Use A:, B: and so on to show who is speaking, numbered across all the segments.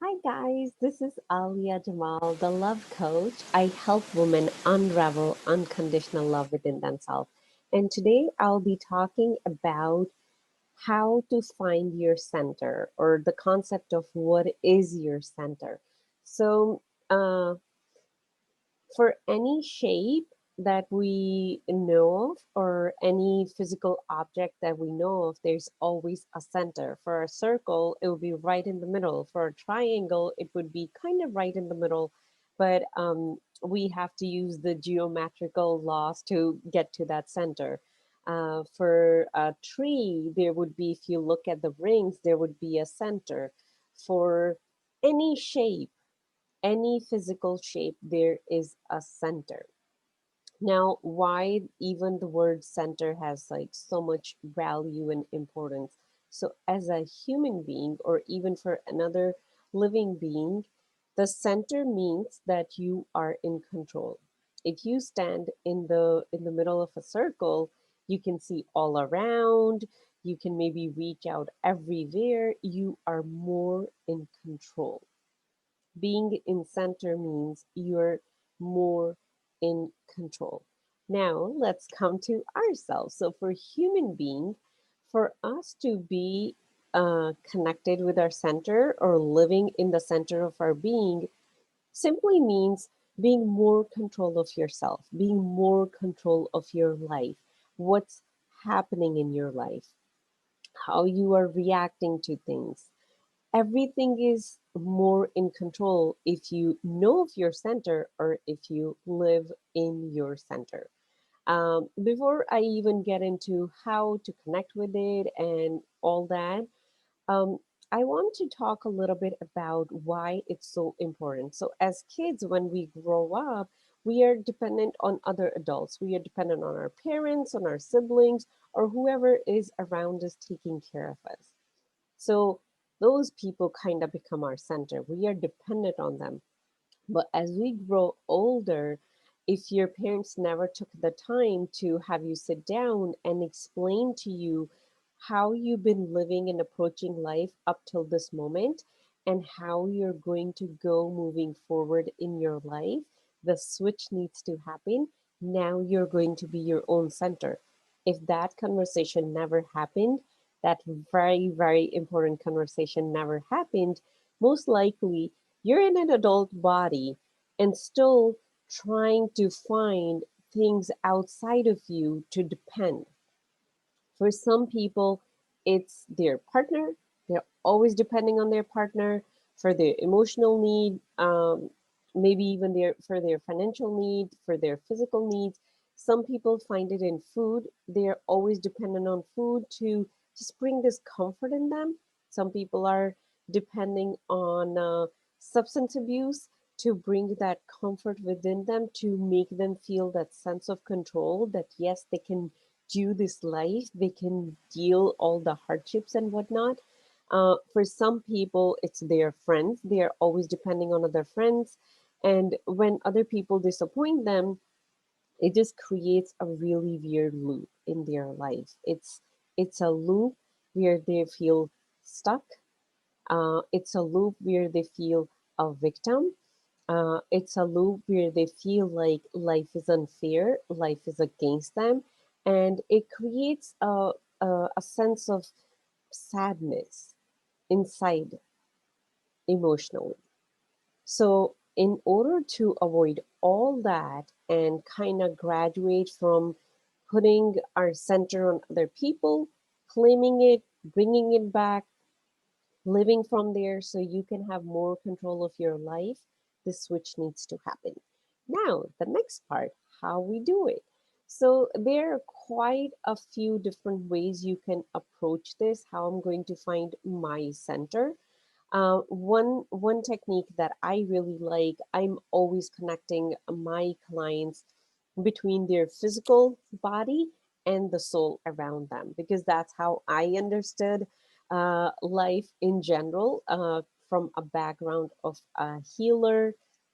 A: Hi guys, this is Alia Jamal, the love coach. I help women unravel unconditional love within themselves. And today I'll be talking about how to find your center or the concept of what is your center. So, uh, for any shape that we know of or any physical object that we know of, there's always a center. For a circle, it would be right in the middle. For a triangle, it would be kind of right in the middle, but we have to use the geometrical laws to get to that center. For a tree, there would be, if you look at the rings, there would be a center. For any shape, any physical shape, there is a center. Now, why even the word center has like so much value and importance? So, as a human being, or even for another living being, the center means that you are in control. If you stand in the middle of a circle, you can see all around, you can maybe reach out everywhere, you are more in control. Being in center means you're more in control. Now, let's come to ourselves. So, for human being, for us to be connected with our center or living in the center of our being simply means being more control of yourself, being more control of your life, what's happening in your life, how you are reacting to things. Everything is more in control if you know of your center or if you live in your center. Before I even get into how to connect with it and all that, um, I want to talk a little bit about why it's so important. So, as kids, when we grow up, we are dependent on other adults. We are dependent on our parents, on our siblings, or whoever is around us taking care of us. So those people kind of become our center. We are dependent on them. But as we grow older, if your parents never took the time to have you sit down and explain to you how you've been living and approaching life up till this moment and how you're going to go moving forward in your life, the switch needs to happen. Now you're going to be your own center. If that conversation never happened, that very, very important conversation never happened, most likely you're in an adult body and still trying to find things outside of you to depend. For some people, it's their partner. They're always depending on their partner for their emotional need, maybe even for their financial need, for their physical needs. Some people find it in food. They're always dependent on food to just bring this comfort in them. Some people are depending on substance abuse to bring that comfort within them, to make them feel that sense of control that yes, they can do this life, they can deal all the hardships and whatnot. For some people, it's their friends. They are always depending on other friends. And when other people disappoint them, it just creates a really weird loop in their life. It's a loop where they feel stuck. It's a loop where they feel a victim. It's a loop where they feel like life is unfair, life is against them, and it creates a sense of sadness inside emotionally. So, in order to avoid all that and kind of graduate from putting our center on other people, claiming it, bringing it back, living from there so you can have more control of your life, the switch needs to happen. Now, the next part, how we do it. So, there are quite a few different ways you can approach this, how I'm going to find my center. One technique that I really like, I'm always connecting my clients between their physical body and the soul around them because that's how I understood life in general, from a background of a healer,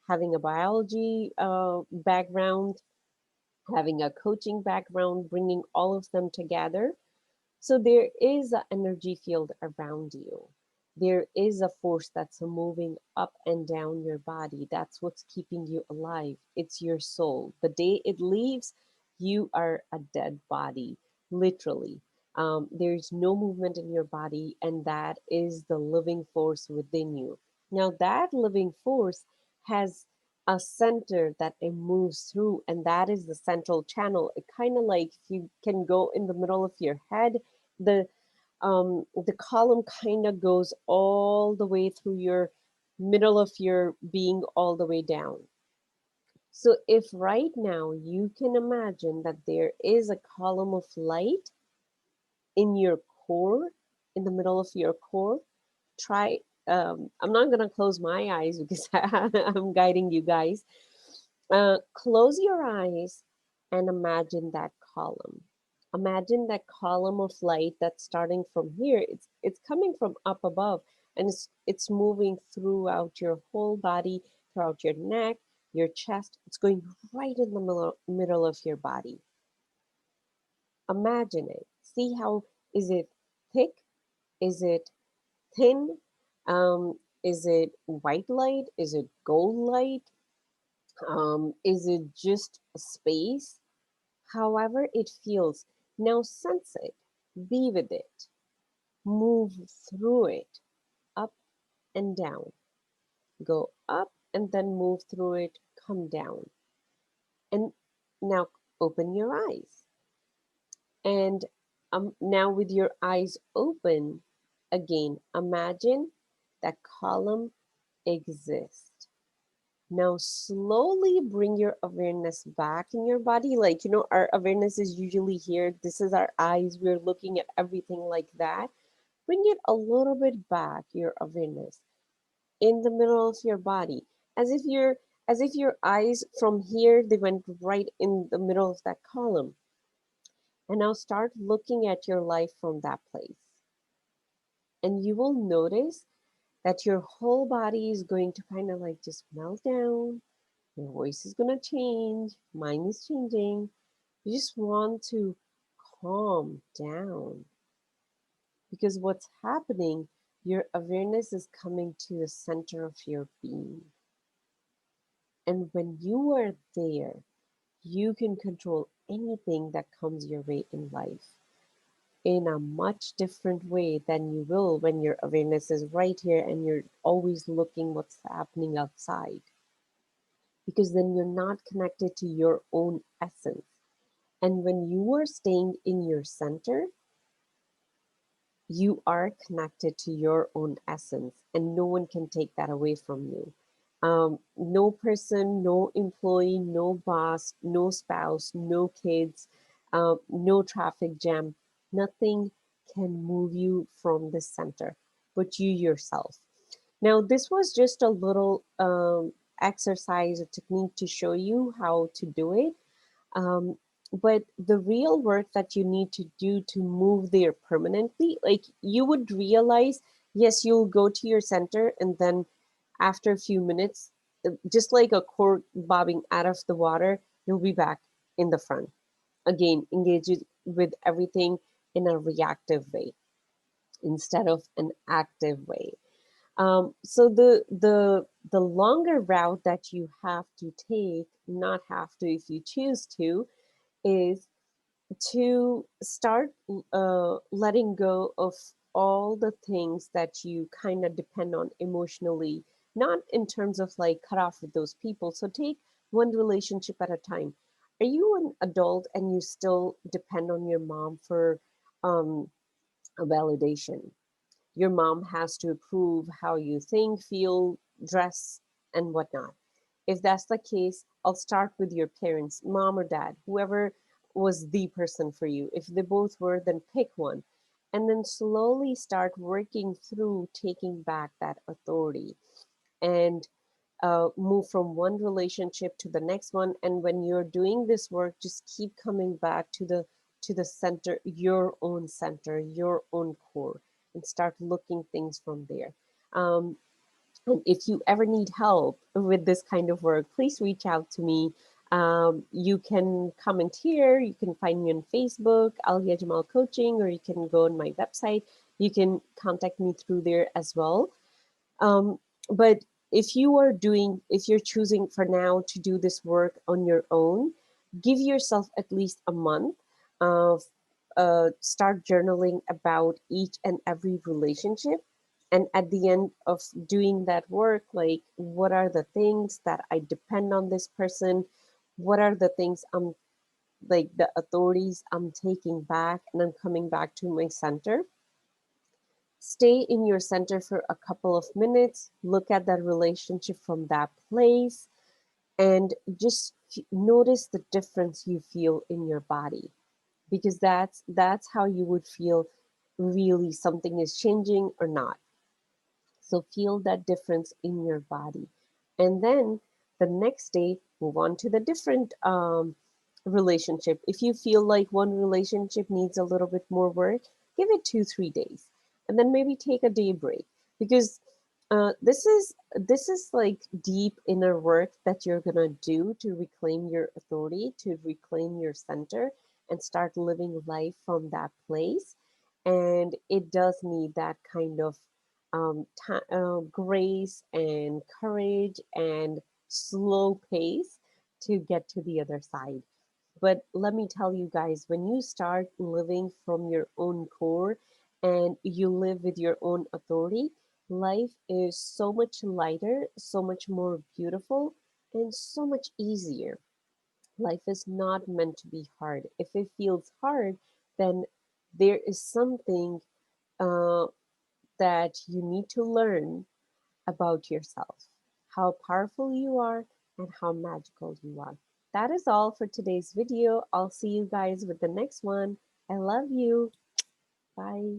A: having a biology background, having a coaching background, bringing all of them together. So there is an energy field around you. There is a force that's moving up and down your body. That's what's keeping you alive. It's your soul. The day it leaves, you are a dead body, literally. There's no movement in your body, and that is the living force within you. Now, that living force has a center that it moves through, and that is the central channel. It kind of like if you can go in the middle of your head, the the column kind of goes all the way through your middle of your being all the way down. So if right now you can imagine that there is a column of light in your core, in the middle of your core, try, I'm not going to close my eyes because I'm guiding you guys. Close your eyes and imagine that column. Imagine that column of light that's starting from here. It's coming from up above, and it's moving throughout your whole body, throughout your neck, your chest. It's going right in the middle of your body. Imagine it. See how, is it thick? Is it thin? Is it white light? Is it gold light? Is it just a space? However it feels, now sense it, be with it, move through it, up and down. Go up and then move through it, come down. And now open your eyes. And now with your eyes open, again, imagine that column exists. Now slowly bring your awareness back in your body. Like, our awareness is usually here. This is our eyes. We're looking at everything like that. Bring it a little bit back, your awareness, in the middle of your body. As if your eyes from here, they went right in the middle of that column. And now start looking at your life from that place. And you will notice that your whole body is going to kind of like just melt down. Your voice is going to change. Mine is changing. You just want to calm down. Because what's happening, your awareness is coming to the center of your being. And when you are there, you can control anything that comes your way in life in a much different way than you will when your awareness is right here and you're always looking what's happening outside. Because then you're not connected to your own essence. And when you are staying in your center, you are connected to your own essence, and no one can take that away from you. No person, no employee, no boss, no spouse, no kids, no traffic jam, nothing can move you from the center, but you yourself. Now, this was just a little exercise or technique to show you how to do it. Um, but the real work that you need to do to move there permanently, like you would realize, yes, you'll go to your center, and then after a few minutes, just like a cork bobbing out of the water, you'll be back in the front. Again, engage with everything in a reactive way instead of an active way. So the longer route that you have to take, not have to if you choose to, is to start letting go of all the things that you kind of depend on emotionally, not in terms of like cut off with those people. So take one relationship at a time. Are you an adult and you still depend on your mom for um, a validation? Your mom has to approve how you think, feel, dress, and whatnot. If that's the case, I'll start with your parents, mom or dad, whoever was the person for you. If they both were, then pick one. And then slowly start working through taking back that authority and move from one relationship to the next one. And when you're doing this work, just keep coming back to the center, your own center, your own core, and start looking things from there. Um, and if you ever need help with this kind of work, please reach out to me. You can comment here. You can find me on Facebook, Alia Jamal Coaching, or you can go on my website. you can contact me through there as well. Um, but if you're choosing for now to do this work on your own, give yourself at least a month of start journaling about each and every relationship. And at the end of doing that work, like what are the things that I depend on this person? What are the things I'm like the authorities I'm taking back and I'm coming back to my center? Stay in your center for a couple of minutes, look at that relationship from that place, and just notice the difference you feel in your body, because that's how you would feel really something is changing or not. So feel that difference in your body. And then the next day, move on to the different relationship. If you feel like one relationship needs a little bit more work, give it 2, 3 days. And then maybe take a day break. Because this is like deep inner work that you're gonna do to reclaim your authority, to reclaim your center, and start living life from that place. And it does need that kind of grace and courage and slow pace to get to the other side. But let me tell you guys, when you start living from your own core and you live with your own authority, life is so much lighter, so much more beautiful, and so much easier. Life is not meant to be hard. If it feels hard, then there is something uh, that you need to learn about yourself, how powerful you are, and how magical you are. That is all for today's video. I'll see you guys with the next one. I love you. Bye.